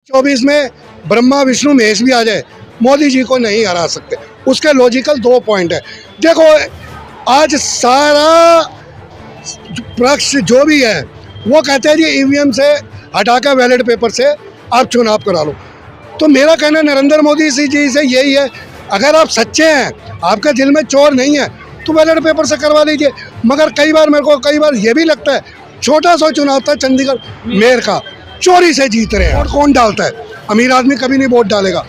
24 में ब्रह्मा विष्णु महेश भी आ जाए, मोदी जी को नहीं हरा सकते। उसके लॉजिकल 2 पॉइंट है। देखो, आज सारा पक्ष जो भी है वो कहते हैं जी ईवीएम से हटा कर बैलेट पेपर से आप चुनाव करा लो। तो मेरा कहना नरेंद्र मोदी जी से यही है, अगर आप सच्चे हैं, आपके दिल में चोर नहीं है, तो बैलेट पेपर से करवा लीजिए। मगर मेरे को कई बार ये भी लगता है, छोटा सा चुनाव था चंडीगढ़ मेयर का, चोरी से जीत रहे हैं। और कौन डालता है? अमीर आदमी कभी नहीं वोट डालेगा,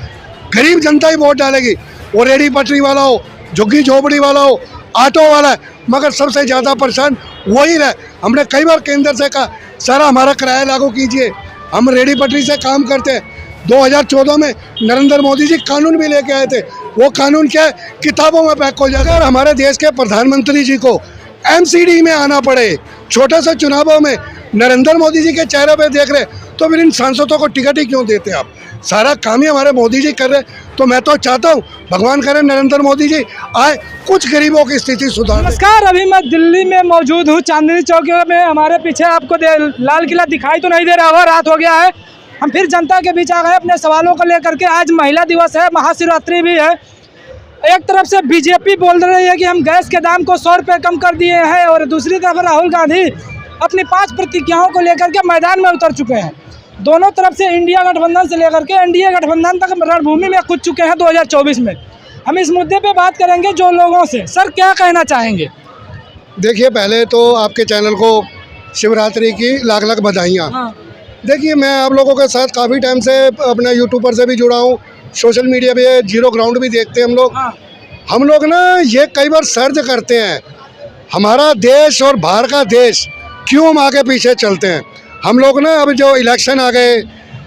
गरीब जनता ही वोट डालेगी। वो रेडी पटरी वाला हो, झुग्गी झोपड़ी वाला हो, ऑटो वाला है, मगर सबसे ज़्यादा परेशान वही रहे। हमने कई बार केंद्र से कहा, सर हमारा किराया लागू कीजिए, हम रेडी पटरी से काम करते हैं। 2014 में नरेंद्र मोदी जी कानून भी लेके आए थे, वो कानून क्या है, किताबों में पैक हो जाएगा। अगर हमारे देश के प्रधानमंत्री जी को एमसीडी में आना पड़े छोटे से चुनावों में, नरेंद्र मोदी जी के चेहरे पे देख रहे, तो फिर इन सांसदों को टिकट ही क्यों देते आप? सारा काम ही हमारे मोदी जी कर रहे। तो मैं तो चाहता हूँ भगवान करे नरेंद्र मोदी जी आए, कुछ गरीबों की स्थिति सुधार। नमस्कार, अभी मैं दिल्ली में मौजूद हूँ, चांदनी चौक में। हमारे पीछे आपको लाल किला दिखाई तो नहीं दे रहा होगा, रात हो गया है। हम फिर जनता के बीच आ गए अपने सवालों को लेकर के। आज महिला दिवस है, महाशिवरात्रि भी है। एक तरफ से बीजेपी बोल रही है कि हम गैस के दाम को 100 रुपये कम कर दिए हैं, और दूसरी तरफ राहुल गांधी अपनी 5 प्रतिज्ञाओं को लेकर के मैदान में उतर चुके हैं। दोनों तरफ से इंडिया गठबंधन से लेकर के एनडीए गठबंधन तक रणभूमि में कूद चुके हैं 2024 में। हम इस मुद्दे पे बात करेंगे जो लोगों से। सर क्या कहना चाहेंगे? देखिए, पहले तो आपके चैनल को शिवरात्रि की लाख लाख बधाइयाँ। हाँ। देखिए, मैं आप लोगों के साथ काफ़ी टाइम से अपने यूट्यूबर से भी जुड़ा हूँ, सोशल मीडिया पे जीरो ग्राउंड भी देखते हैं हम लोग। हाँ। हम लोग ना ये कई बार सर्च करते हैं, हमारा देश और बाहर का देश क्यों हम आगे पीछे चलते हैं। हम लोग ना अब जो इलेक्शन आ गए,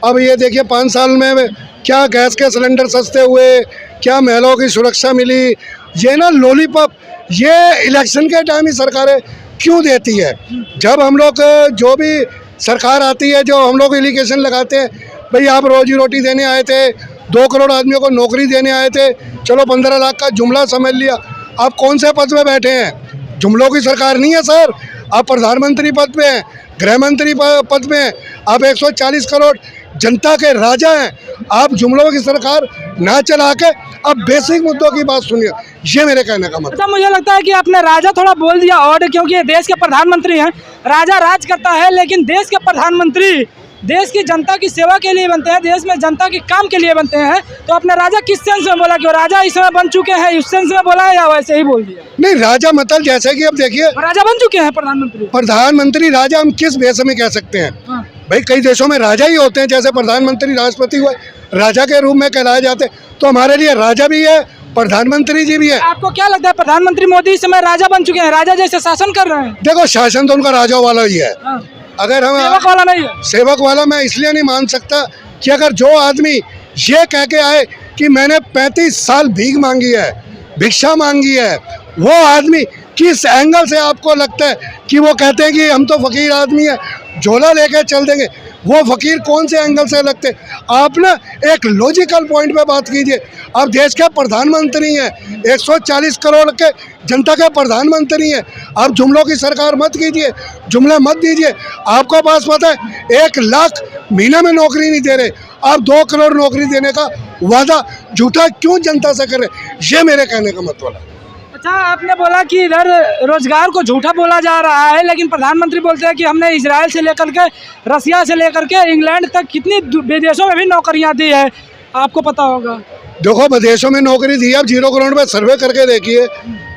अब ये देखिए 5 साल में क्या गैस के सिलेंडर सस्ते हुए, क्या महिलाओं की सुरक्षा मिली, ये ना लॉलीपॉप ये इलेक्शन के टाइम ही सरकारें क्यों देती है। जब हम लोग जो भी सरकार आती है, जो हम लोग एलिगेशन लगाते हैं, भाई आप रोजी रोटी देने आए थे, 2 करोड़ आदमियों को नौकरी देने आए थे, चलो 15 लाख का जुमला समझ लिया। आप कौन से पद में बैठे हैं? जुमलों की सरकार नहीं है सर, आप प्रधानमंत्री पद पे हैं, गृह मंत्री पद में हैं, आप 140 करोड़ जनता के राजा हैं। आप जुमलों की सरकार ना चला के अब बेसिक मुद्दों की बात सुनिए, ये मेरे कहने का मतलब। अच्छा, मुझे लगता है कि आपने राजा थोड़ा बोल दिया और, क्योंकि ये देश के प्रधानमंत्री हैं। राजा राज करता है, लेकिन देश के प्रधानमंत्री देश की जनता की सेवा के लिए बनते हैं, देश में जनता के काम के लिए बनते हैं। तो अपने राजा किस सेंस में बोला कि राजा इस समय बन चुके हैं, उस सेंस में बोला है या वैसे ही बोल दिया? नहीं, राजा मतलब जैसे कि अब देखिए राजा बन चुके हैं प्रधानमंत्री राजा हम किस बेस में कह सकते हैं? हाँ। भाई कई देशों में राजा ही होते हैं, जैसे प्रधानमंत्री राष्ट्रपति हुए राजा के रूप में कहलाए जाते हैं। तो हमारे लिए राजा भी है, प्रधानमंत्री जी भी है। आपको क्या लगता है प्रधानमंत्री मोदी इस समय राजा बन चुके हैं, राजा जैसे शासन कर रहे हैं? देखो, शासन तो उनका राजा वाला ही है। हाँ। अगर हम सेवक वाला नहीं है। सेवक वाला मैं इसलिए नहीं मान सकता कि अगर जो आदमी ये कह के आए कि मैंने 35 साल भीख मांगी है, भिक्षा मांगी है, वो आदमी किस एंगल से आपको लगता है कि वो कहते हैं कि हम तो फकीर आदमी है, झोला लेके चल देंगे? वो फकीर कौन से एंगल से लगते? आप ना एक लॉजिकल पॉइंट पे बात कीजिए। आप देश के प्रधानमंत्री हैं, 140 करोड़ के जनता के प्रधानमंत्री हैं। आप जुमलों की सरकार मत कीजिए, जुमले मत दीजिए। आपको पास पता है 1 लाख महीने में नौकरी नहीं दे रहे, आप 2 करोड़ नौकरी देने का वादा झूठा क्यों जनता से कर रहे? ये मेरे कहने का मतलब है। अच्छा, आपने बोला कि इधर रोजगार को झूठा बोला जा रहा है, लेकिन प्रधानमंत्री बोलते हैं कि हमने इजराइल से लेकर के, रसिया से लेकर के इंग्लैंड तक कितनी विदेशों में भी नौकरियां दी है, आपको पता होगा। देखो, विदेशों में नौकरी दी है, आप जीरो ग्राउंड पे सर्वे करके देखिए।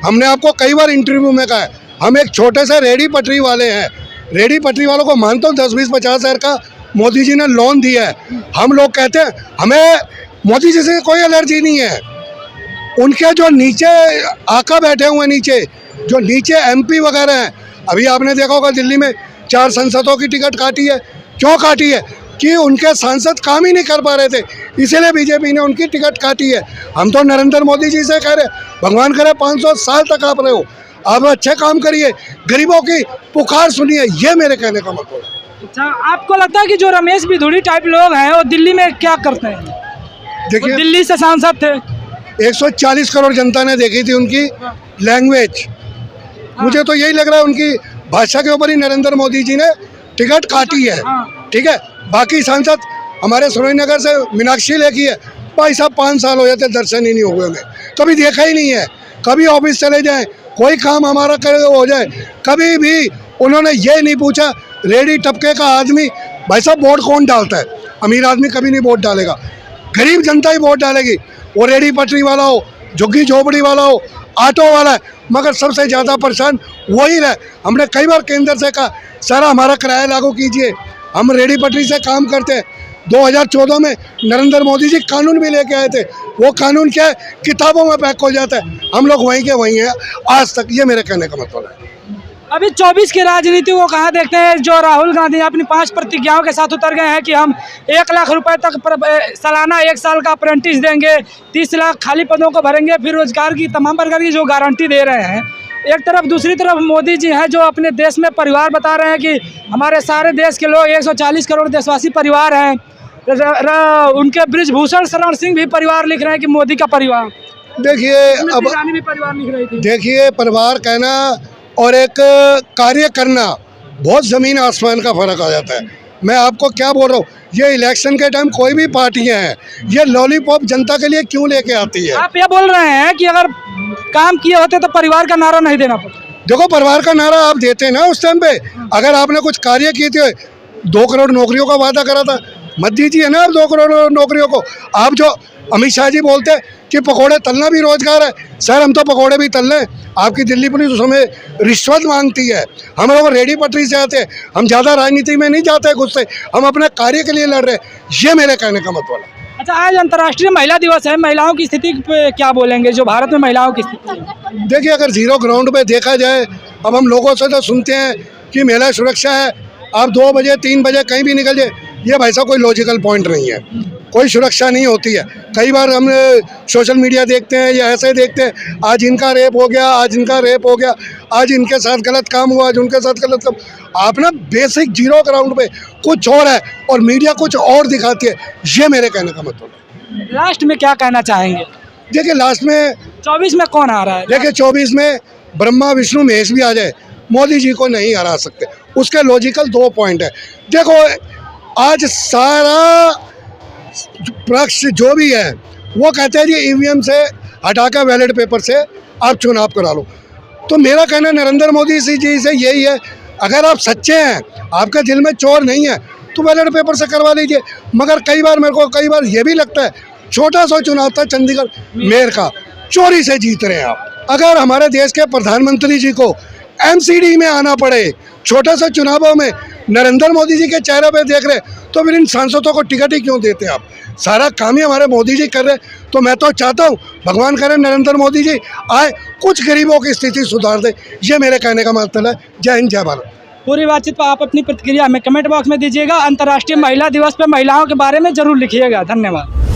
हमने आपको कई बार इंटरव्यू में कहा है, हम एक छोटे से रेडी पटरी वाले हैं। रेडी पटरी वालों को मानता हूँ 10, 20, 50 हज़ार का मोदी जी ने लोन दिया है। हम लोग कहते हैं हमें मोदी जी से कोई एलर्जी नहीं है। उनके जो नीचे आका बैठे हुए नीचे, जो नीचे एमपी वगैरह हैं, अभी आपने देखा होगा दिल्ली में 4 सांसदों की टिकट काटी है। क्यों काटी है? कि उनके सांसद काम ही नहीं कर पा रहे थे, इसीलिए बीजेपी ने उनकी टिकट काटी है। हम तो नरेंद्र मोदी जी से कह रहे, भगवान करे 500 साल तक आप रहे हो, आप अच्छे काम करिए, गरीबों की पुकार सुनिए, ये मेरे कहने का मतलब है। अच्छा, आपको लगता है कि जो रमेश बिधूड़ी टाइप लोग हैं वो दिल्ली में क्या करते हैं? देखिए, दिल्ली से सांसद थे, 140 करोड़ जनता ने देखी थी उनकी लैंग्वेज। मुझे तो यही लग रहा है उनकी भाषा के ऊपर ही नरेंद्र मोदी जी ने टिकट काटी है। ठीक है, बाकी सांसद हमारे सुरेंद्रनगर से मीनाक्षी लेकी है, भाई साहब 5 साल हो जाते दर्शन ही नहीं हुए हमें, कभी देखा ही नहीं है। कभी ऑफिस चले जाएं, कोई काम हमारा करे हो जाए, कभी भी उन्होंने ये नहीं पूछा रेडी टपके का आदमी भाई साहब वोट कौन डालता है। अमीर आदमी कभी नहीं वोट डालेगा, गरीब जनता ही वोट डालेगी। वो रेडी पटरी वाला हो, झुग्गी झोपड़ी वाला हो, ऑटो वाला है, मगर सबसे ज़्यादा परेशान वही रहे। हमने कई बार केंद्र से कहा सर हमारा किराया लागू कीजिए, हम रेडी पटरी से काम करते हैं। 2014 में नरेंद्र मोदी जी कानून भी लेके आए थे, वो कानून क्या है किताबों में पैक हो जाता है, हम लोग वहीं के वहीं हैं आज तक। ये मेरे कहने का मतलब है। अभी 24 की राजनीति को कहाँ देखते हैं, जो राहुल गांधी अपनी 5 प्रतिज्ञाओं के साथ उतर गए हैं कि हम 1 लाख रुपए तक सालाना 1 साल का अप्रेंटिस देंगे, 30 लाख खाली पदों को भरेंगे, फिर रोजगार की तमाम प्रकार की जो गारंटी दे रहे हैं एक तरफ। दूसरी तरफ मोदी जी हैं जो अपने देश में परिवार बता रहे हैं कि हमारे सारे देश के लोग 140 करोड़ देशवासी परिवार हैं। उनके ब्रिजभूषण शरण सिंह भी परिवार लिख रहे हैं कि मोदी का परिवार। देखिए अब भी परिवार लिख रही थी। देखिए परिवार कहना और एक कार्य करना बहुत ज़मीन आसमान का फ़र्क आ जाता है। मैं आपको क्या बोल रहा हूँ, ये इलेक्शन के टाइम कोई भी पार्टियां हैं ये लॉलीपॉप जनता के लिए क्यों लेके आती है। आप ये बोल रहे हैं कि अगर काम किए होते तो परिवार का नारा नहीं देना पड़ता। देखो परिवार का नारा आप देते हैं ना उस टाइम पे, अगर आपने कुछ कार्य किए थे, 2 करोड़ नौकरियों का वादा करा था, मत दीजिए ना आप 2 करोड़ नौकरियों को। आप जो अमित शाह जी बोलते हैं कि पकोड़े तलना भी रोजगार है, सर हम तो पकोड़े भी तल लें, आपकी दिल्ली पुलिस उसमें रिश्वत मांगती है। हम लोग रेडी पटरी से आते हैं, हम ज़्यादा राजनीति में नहीं जाते गुस्से, हम अपने कार्य के लिए लड़ रहे हैं। ये मेरे कहने का मतलब है। अच्छा, आज अंतर्राष्ट्रीय महिला दिवस है, महिलाओं की स्थिति पे क्या बोलेंगे, जो भारत में महिलाओं की स्थिति? देखिए अगर जीरो ग्राउंड पे देखा जाए, अब हम लोगों से तो सुनते हैं कि महिला सुरक्षा है, आप 2 बजे 3 बजे कहीं भी निकल जाए, ये भाई साहब कोई लॉजिकल पॉइंट नहीं है, कोई सुरक्षा नहीं होती है। कई बार हम सोशल मीडिया देखते हैं या ऐसे देखते हैं, आज इनका रेप हो गया, आज इनका रेप हो गया, आज इनके साथ गलत काम हुआ, आज उनके साथ गलत काम। आप ना बेसिक जीरो ग्राउंड पे कुछ और है और मीडिया कुछ और दिखाती है, ये मेरे कहने का मतलब है। लास्ट में क्या कहना चाहेंगे? देखिए लास्ट में 24 में कौन आ रहा है? देखिए 24 में ब्रह्मा विष्णु महेश भी आ जाए, मोदी जी को नहीं हरा सकते। उसके लॉजिकल 2 पॉइंट है। देखो आज सारा पक्ष जो भी है वो कहते हैं जी ईवीएम से हटाकर बैलेट पेपर से आप चुनाव करा लो। तो मेरा कहना नरेंद्र मोदी जी से यही है, अगर आप सच्चे हैं, आपके दिल में चोर नहीं है, तो बैलेट पेपर से करवा लीजिए। मगर मेरे को कई बार ये भी लगता है, छोटा सा चुनाव था चंडीगढ़ मेयर का, चोरी से जीत रहे हैं आप। अगर हमारे देश के प्रधानमंत्री जी को एमसीडी में आना पड़े छोटे से चुनावों में, नरेंद्र मोदी जी के चेहरे पे देख रहे, तो फिर इन सांसदों को टिकट ही क्यों देते आप? सारा काम ही हमारे मोदी जी कर रहे। तो मैं तो चाहता हूँ भगवान करे नरेंद्र मोदी जी आए, कुछ गरीबों की स्थिति सुधार दे। ये मेरे कहने का मतलब है। जय हिंद जय भारत। पूरी बातचीत पर आप अपनी प्रतिक्रिया हमें कमेंट बॉक्स में दीजिएगा। अंतर्राष्ट्रीय महिला दिवस पर महिलाओं के बारे में जरूर लिखिएगा। धन्यवाद।